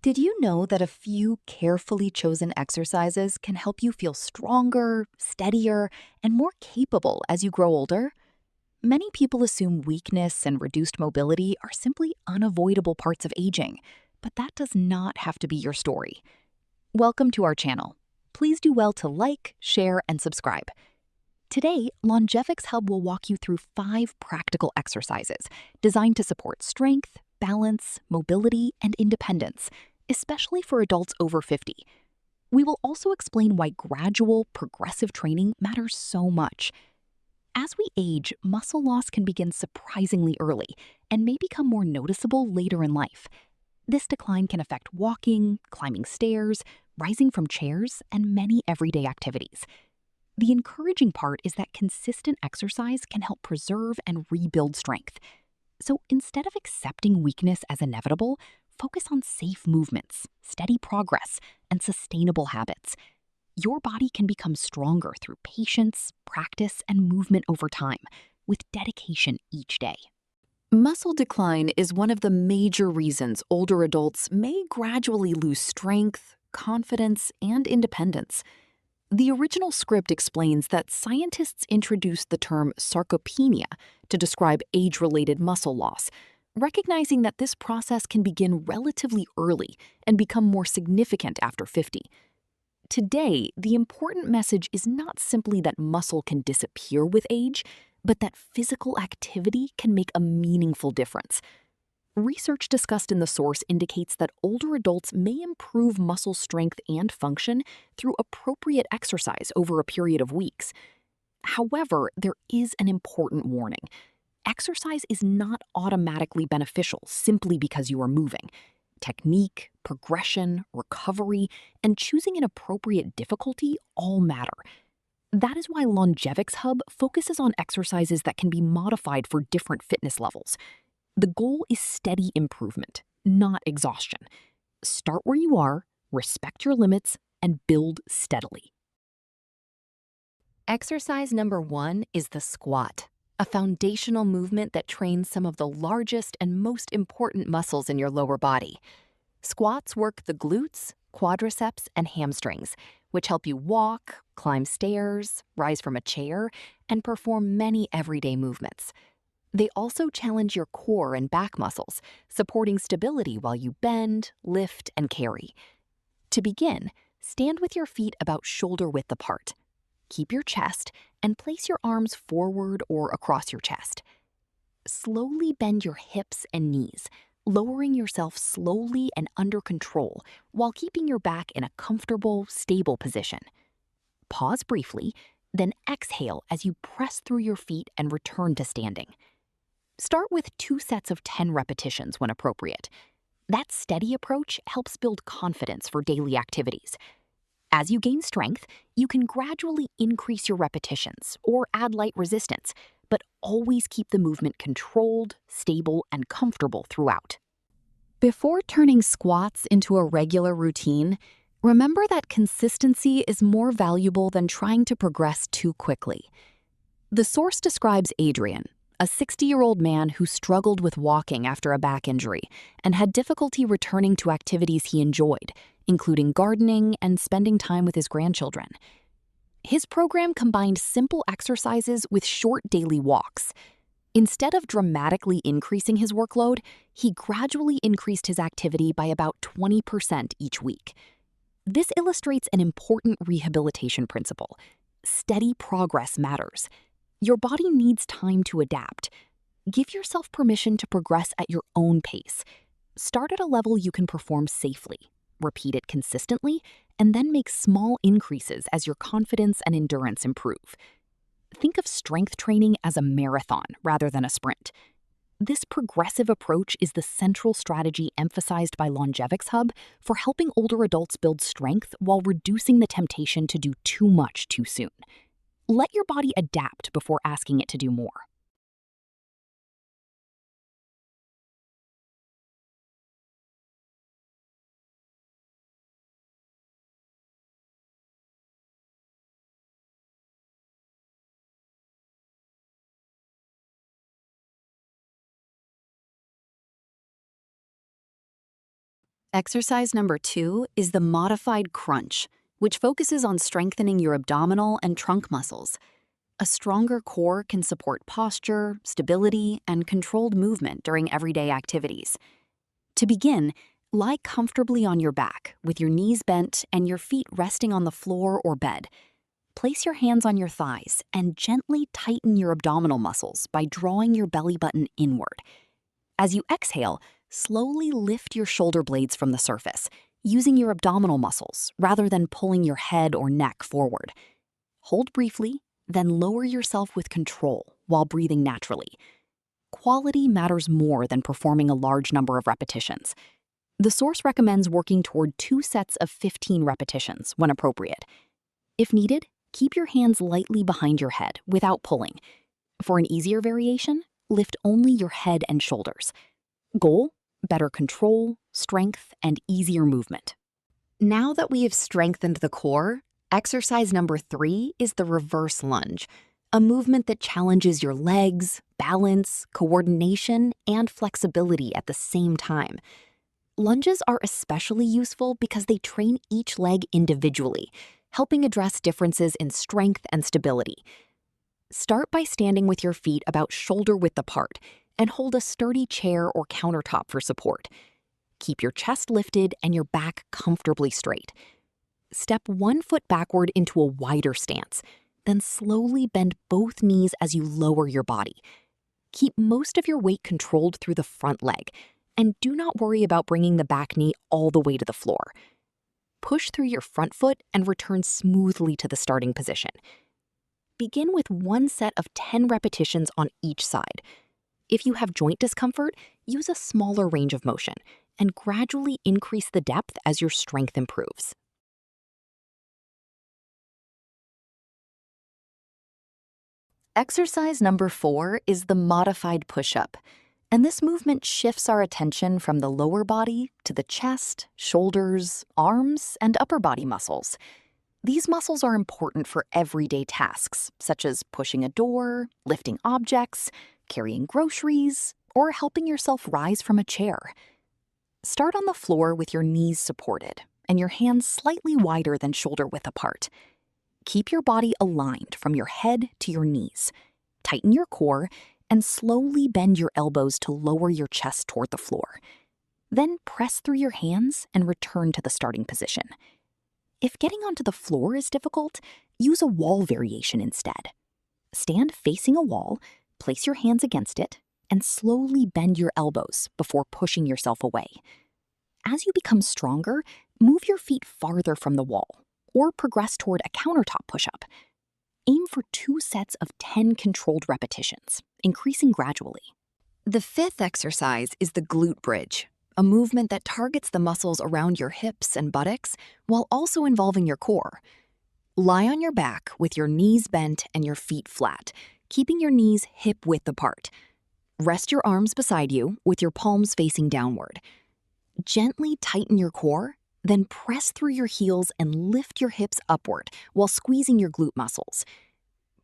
Did you know that a few carefully chosen exercises can help you feel stronger, steadier, and more capable as you grow older? Many people assume weakness and reduced mobility are simply unavoidable parts of aging, but that does not have to be your story. Welcome to our channel. Please do well to like, share, and subscribe. Today, Longevix Hub will walk you through 5 practical exercises designed to support strength, balance, mobility, and independence, especially for adults over 50. We will also explain why gradual, progressive training matters so much. As we age, muscle loss can begin surprisingly early and may become more noticeable later in life. This decline can affect walking, climbing stairs, rising from chairs, and many everyday activities. The encouraging part is that consistent exercise can help preserve and rebuild strength. So instead of accepting weakness as inevitable, focus on safe movements, steady progress, and sustainable habits. Your body can become stronger through patience, practice, and movement over time, with dedication each day. Muscle decline is one of the major reasons older adults may gradually lose strength, confidence, and independence. The original script explains that scientists introduced the term sarcopenia to describe age-related muscle loss, recognizing that this process can begin relatively early and become more significant after 50. Today, the important message is not simply that muscle can disappear with age, but that physical activity can make a meaningful difference. Research discussed in the source indicates that older adults may improve muscle strength and function through appropriate exercise over a period of weeks. However, there is an important warning. Exercise is not automatically beneficial simply because you are moving. Technique, progression, recovery, and choosing an appropriate difficulty all matter. That is why Longevix Hub focuses on exercises that can be modified for different fitness levels. The goal is steady improvement, not exhaustion. Start where you are, respect your limits, and build steadily. Exercise number 1 is the squat, a foundational movement that trains some of the largest and most important muscles in your lower body. Squats work the glutes, quadriceps, and hamstrings, which help you walk, climb stairs, rise from a chair, and perform many everyday movements. They also challenge your core and back muscles, supporting stability while you bend, lift, and carry. To begin, stand with your feet about shoulder width apart. Keep your chest and place your arms forward or across your chest. Slowly bend your hips and knees, lowering yourself slowly and under control while keeping your back in a comfortable, stable position. Pause briefly, then exhale as you press through your feet and return to standing. Start with 2 sets of 10 repetitions when appropriate. That steady approach helps build confidence for daily activities. As you gain strength, you can gradually increase your repetitions or add light resistance, but always keep the movement controlled, stable, and comfortable throughout. Before turning squats into a regular routine, remember that consistency is more valuable than trying to progress too quickly. The source describes Adrian, a 60-year-old man who struggled with walking after a back injury and had difficulty returning to activities he enjoyed, including gardening and spending time with his grandchildren. His program combined simple exercises with short daily walks. Instead of dramatically increasing his workload, he gradually increased his activity by about 20% each week. This illustrates an important rehabilitation principle. Steady progress matters. Your body needs time to adapt. Give yourself permission to progress at your own pace. Start at a level you can perform safely, repeat it consistently, and then make small increases as your confidence and endurance improve. Think of strength training as a marathon rather than a sprint. This progressive approach is the central strategy emphasized by Longevix Hub for helping older adults build strength while reducing the temptation to do too much too soon. Let your body adapt before asking it to do more. Exercise number 2 is the modified crunch, which focuses on strengthening your abdominal and trunk muscles. A stronger core can support posture, stability, and controlled movement during everyday activities. To begin, lie comfortably on your back with your knees bent and your feet resting on the floor or bed. Place your hands on your thighs and gently tighten your abdominal muscles by drawing your belly button inward. As you exhale, slowly lift your shoulder blades from the surface, using your abdominal muscles rather than pulling your head or neck forward. Hold briefly, then lower yourself with control while breathing naturally. Quality matters more than performing a large number of repetitions. The source recommends working toward 2 sets of 15 repetitions when appropriate. If needed, keep your hands lightly behind your head without pulling. For an easier variation, lift only your head and shoulders. Goal: better control, strength, and easier movement. Now that we have strengthened the core, exercise number 3 is the reverse lunge, a movement that challenges your legs, balance, coordination, and flexibility at the same time. Lunges are especially useful because they train each leg individually, helping address differences in strength and stability. Start by standing with your feet about shoulder-width apart and hold a sturdy chair or countertop for support. Keep your chest lifted and your back comfortably straight. Step 1 foot backward into a wider stance, then slowly bend both knees as you lower your body. Keep most of your weight controlled through the front leg, and do not worry about bringing the back knee all the way to the floor. Push through your front foot and return smoothly to the starting position. Begin with 1 set of 10 repetitions on each side. If you have joint discomfort, use a smaller range of motion and gradually increase the depth as your strength improves. Exercise number 4 is the modified push-up, and this movement shifts our attention from the lower body to the chest, shoulders, arms, and upper body muscles. These muscles are important for everyday tasks, such as pushing a door, lifting objects, carrying groceries, or helping yourself rise from a chair. Start on the floor with your knees supported and your hands slightly wider than shoulder-width apart. Keep your body aligned from your head to your knees. Tighten your core and slowly bend your elbows to lower your chest toward the floor. Then press through your hands and return to the starting position. If getting onto the floor is difficult, use a wall variation instead. Stand facing a wall, place your hands against it, and slowly bend your elbows before pushing yourself away. As you become stronger, move your feet farther from the wall or progress toward a countertop push-up. Aim for 2 sets of 10 controlled repetitions, increasing gradually. The 5th exercise is the glute bridge, a movement that targets the muscles around your hips and buttocks while also involving your core. Lie on your back with your knees bent and your feet flat, keeping your knees hip-width apart. Rest your arms beside you with your palms facing downward. Gently tighten your core, then press through your heels and lift your hips upward while squeezing your glute muscles.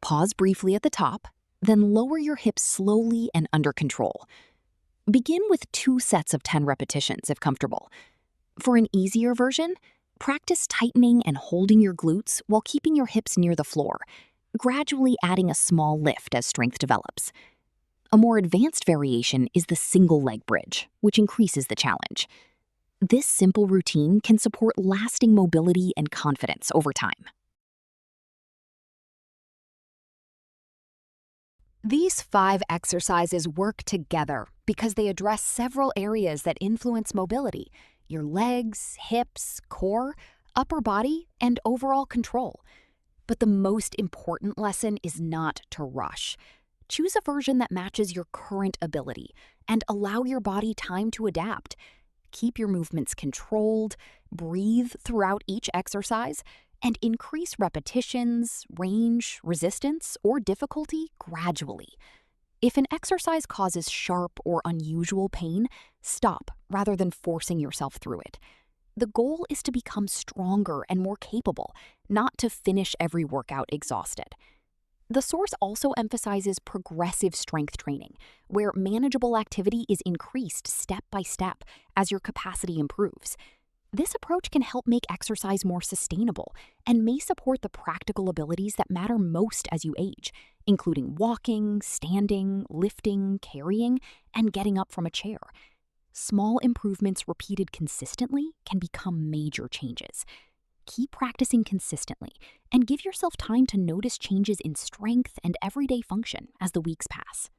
Pause briefly at the top, then lower your hips slowly and under control. Begin with 2 sets of 10 repetitions if comfortable. For an easier version, practice tightening and holding your glutes while keeping your hips near the floor, gradually adding a small lift as strength develops. A more advanced variation is the single leg bridge, which increases the challenge. This simple routine can support lasting mobility and confidence over time. These 5 exercises work together because they address several areas that influence mobility: your legs, hips, core, upper body, and overall control. But the most important lesson is not to rush. Choose a version that matches your current ability and allow your body time to adapt. Keep your movements controlled, breathe throughout each exercise, and increase repetitions, range, resistance, or difficulty gradually. If an exercise causes sharp or unusual pain, stop rather than forcing yourself through it. The goal is to become stronger and more capable, not to finish every workout exhausted. The source also emphasizes progressive strength training, where manageable activity is increased step by step as your capacity improves. This approach can help make exercise more sustainable and may support the practical abilities that matter most as you age, including walking, standing, lifting, carrying, and getting up from a chair. Small improvements repeated consistently can become major changes. Keep practicing consistently and give yourself time to notice changes in strength and everyday function as the weeks pass.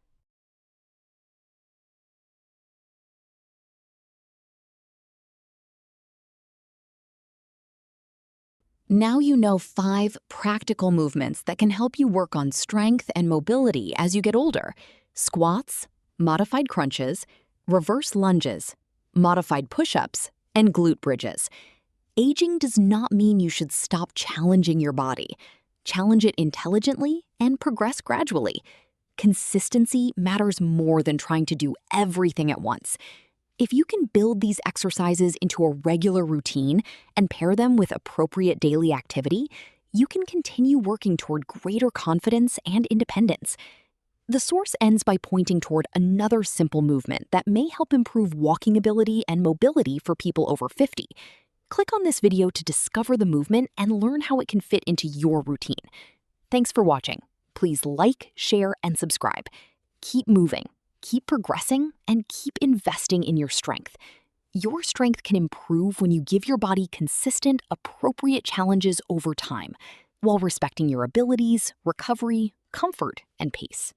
Now you know 5 practical movements that can help you work on strength and mobility as you get older: squats, modified crunches, reverse lunges, modified push-ups, and glute bridges. Aging does not mean you should stop challenging your body. Challenge it intelligently and progress gradually. Consistency matters more than trying to do everything at once. If you can build these exercises into a regular routine and pair them with appropriate daily activity, you can continue working toward greater confidence and independence. The source ends by pointing toward another simple movement that may help improve walking ability and mobility for people over 50. Click on this video to discover the movement and learn how it can fit into your routine. Thanks for watching. Please like, share, and subscribe. Keep moving, keep progressing, and keep investing in your strength. Your strength can improve when you give your body consistent, appropriate challenges over time, while respecting your abilities, recovery, comfort, and pace.